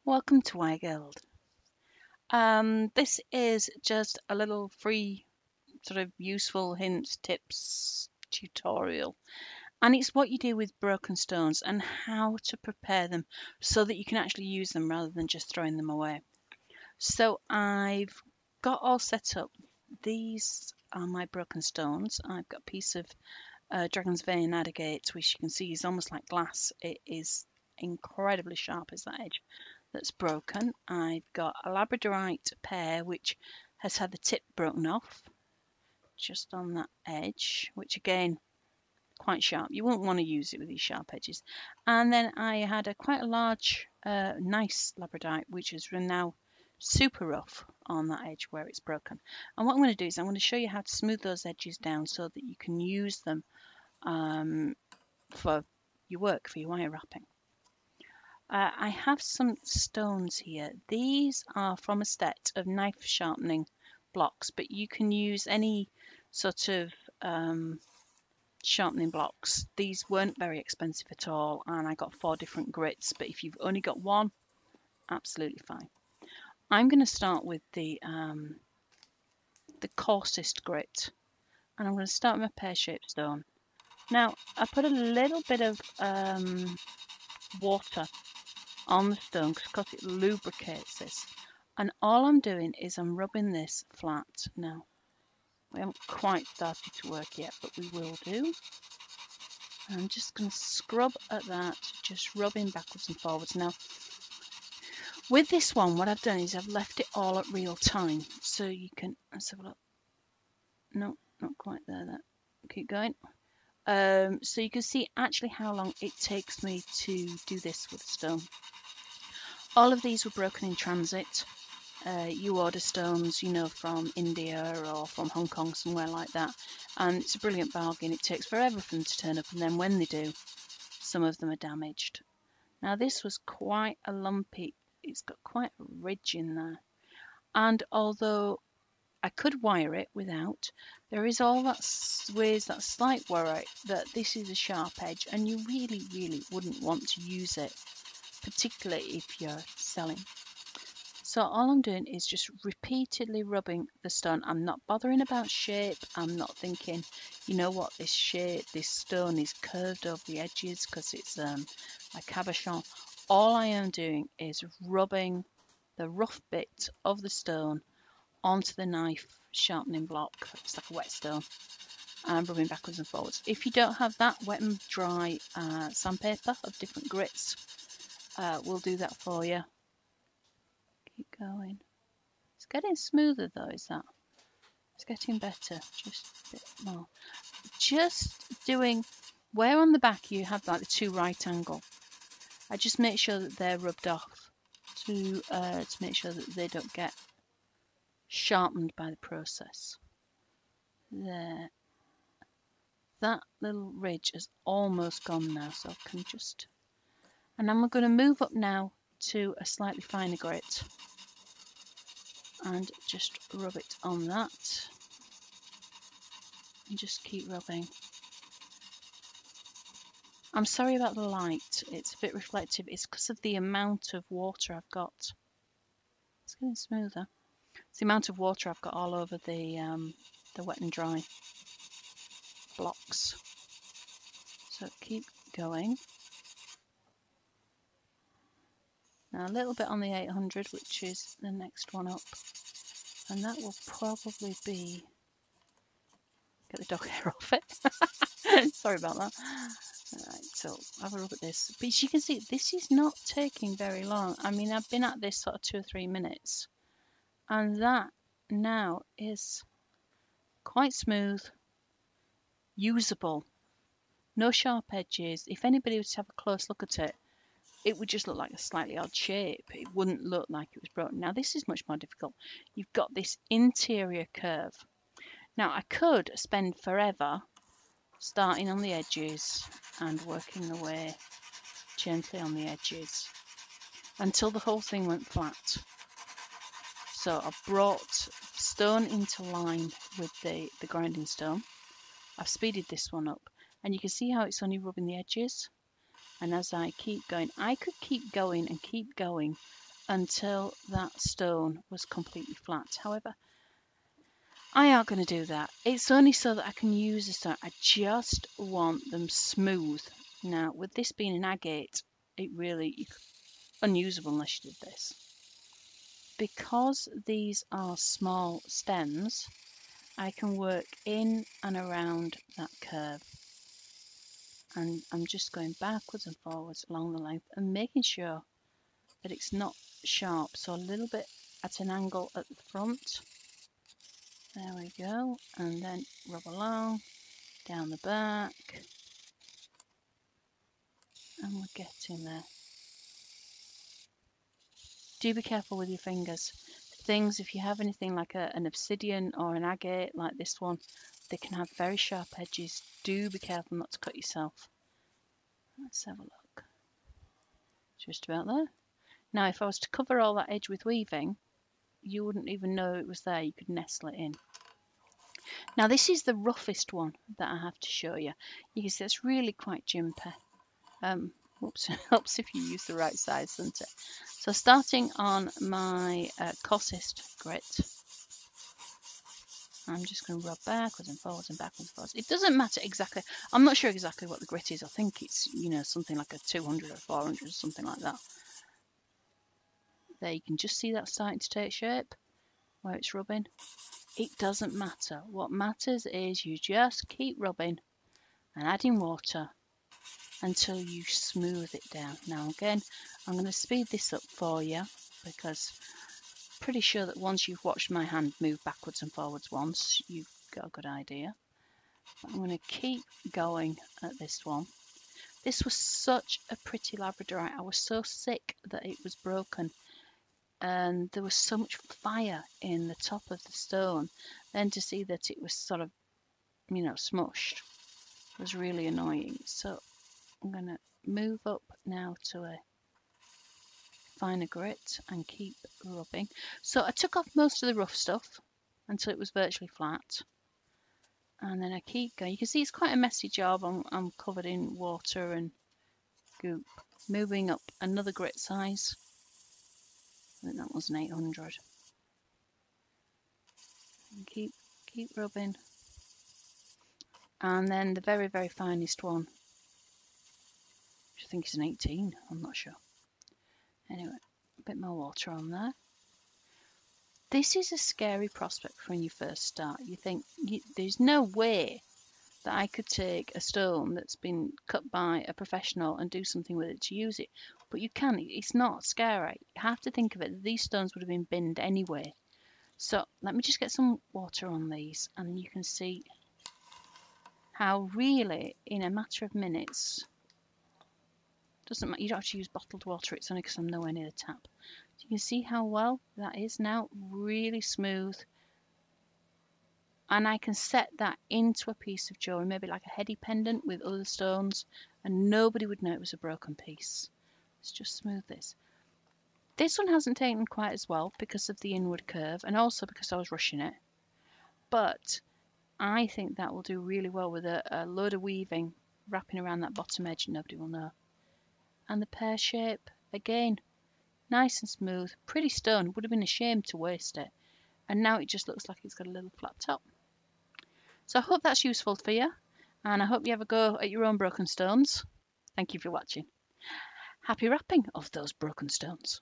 Welcome to iGuild. This is just a little free sort of useful hints, tips tutorial. And it's what you do with broken stones and how to prepare them so that you can actually use them rather than just throwing them away. So I've got all set up. These are my broken stones. I've got a piece of Dragon's Vein Adagate, which you can see is almost like glass. It is incredibly sharp as that edge that's broken. I've got a labradorite pear which has had the tip broken off just on that edge, which again quite sharp. You won't want to use it with these sharp edges. And then I had a quite a large nice labradorite which is now super rough on that edge where it's broken. And what I'm going to do is I'm going to show you how to smooth those edges down so that you can use them for your work, for your wire wrapping. I have some stones here. These are from a set of knife sharpening blocks, but you can use any sort of sharpening blocks. These weren't very expensive at all, and I got 4 different grits, but if you've only got one, absolutely fine. I'm going to start with the coarsest grit, and I'm going to start with my pear-shaped stone. Now, I put a little bit of water on the stone because it lubricates this. And all I'm doing is I'm rubbing this flat. Now, we haven't quite started to work yet, but we will do. I'm just going to scrub at that, just rubbing backwards and forwards. Now, with this one, what I've done is I've left it all at real time. So you can, let's have a look. No, not quite there. That. Keep going. So you can see actually how long it takes me to do this with stone. All of these were broken in transit. You order stones, you know, from India or from Hong Kong, somewhere like that, and it's a brilliant bargain. It takes forever for them to turn up, and then when they do, some of them are damaged. Now this was quite a lumpy, it's got quite a ridge in there, and although I could wire it without, there is all that that slight worry that this is a sharp edge, and you really wouldn't want to use it, particularly if you're selling. So all I'm doing is just repeatedly rubbing the stone. I'm not bothering about shape. I'm not thinking, you know what, this stone is curved over the edges because it's a cabochon. All I am doing is rubbing the rough bit of the stone onto the knife sharpening block. It's like a whetstone. And rubbing backwards and forwards. If you don't have that, wet and dry sandpaper of different grits will do that for you. Keep going. It's getting smoother though, is that? It's getting better, just a bit more. Just doing where on the back you have like the 2 right angle. I just make sure that they're rubbed off to make sure that they don't get sharpened by the process. There. That little ridge is almost gone now, so I can just... And I'm going to move up now to a slightly finer grit and just rub it on that and just keep rubbing. I'm sorry about the light, it's a bit reflective. It's because of the amount of water I've got. It's getting smoother. It's the amount of water I've got all over the wet and dry blocks. So keep going. Now a little bit on the 800, which is the next one up, and that will probably be... Get the dog hair off it. Sorry about that. Alright, so have a look at this. But as you can see, this is not taking very long. I mean, I've been at this sort of 2 or 3 minutes, and that now is quite smooth, usable, no sharp edges. If anybody was to have a close look at it, it would just look like a slightly odd shape. It wouldn't look like it was broken. Now this is much more difficult. You've got this interior curve. Now I could spend forever starting on the edges and working the way gently on the edges until the whole thing went flat. So I've brought stone into line with the grinding stone. I've speeded this one up, and you can see how it's only rubbing the edges. And as I keep going, I could keep going and keep going until that stone was completely flat. However, I aren't going to do that. It's only so that I can use the stone. I just want them smooth. Now, with this being an agate, it really unusable unless you did this. Because these are small stems, I can work in and around that curve. And I'm just going backwards and forwards along the length and making sure that it's not sharp. So a little bit at an angle at the front. There we go. And then rub along, down the back. And we're getting there. Do be careful with your fingers. Things, if you have anything like an obsidian or an agate like this one, they can have very sharp edges. Do be careful not to cut yourself. Let's have a look. Just about there. Now, if I was to cover all that edge with weaving, you wouldn't even know it was there. You could nestle it in. Now, this is the roughest one that I have to show you. You can see it's really quite jimpy. Whoops, helps if you use the right size, doesn't it? So starting on my coarsest grit, I'm just going to rub backwards and forwards and backwards and forwards. It doesn't matter exactly. I'm not sure exactly what the grit is. I think it's, something like a 200 or 400 or something like that. There, you can just see that starting to take shape where it's rubbing. It doesn't matter. What matters is you just keep rubbing and adding water until you smooth it down. Now again, I'm going to speed this up for you because I'm pretty sure that once you've watched my hand move backwards and forwards once, you've got a good idea. But I'm going to keep going at this one. This was such a pretty labradorite. I was so sick that it was broken. And there was so much fire in the top of the stone. Then to see that it was sort of, smushed was really annoying. So I'm going to move up now to a finer grit and keep rubbing. So I took off most of the rough stuff until it was virtually flat. And then I keep going. You can see it's quite a messy job. I'm covered in water and goop. Moving up another grit size. I think that was an 800. And keep rubbing. And then the very, very finest one, which I think is an 18. I'm not sure. Anyway, a bit more water on there. This is a scary prospect when you first start. You think, there's no way that I could take a stone that's been cut by a professional and do something with it to use it. But you can. It's not scary. You have to think of it. These stones would have been binned anyway. So let me just get some water on these and you can see how really in a matter of minutes, doesn't matter, you don't have to use bottled water, it's only because I'm nowhere near the tap. So you can see how well that is now, really smooth. And I can set that into a piece of jewellery, maybe like a heady pendant with other stones, and nobody would know it was a broken piece. Let's just smooth this. This one hasn't taken quite as well because of the inward curve and also because I was rushing it. But I think that will do really well with a load of weaving wrapping around that bottom edge and nobody will know. And the pear shape, again, nice and smooth, pretty stone. Would have been a shame to waste it. And now it just looks like it's got a little flat top. So I hope that's useful for you. And I hope you have a go at your own broken stones. Thank you for watching. Happy wrapping of those broken stones.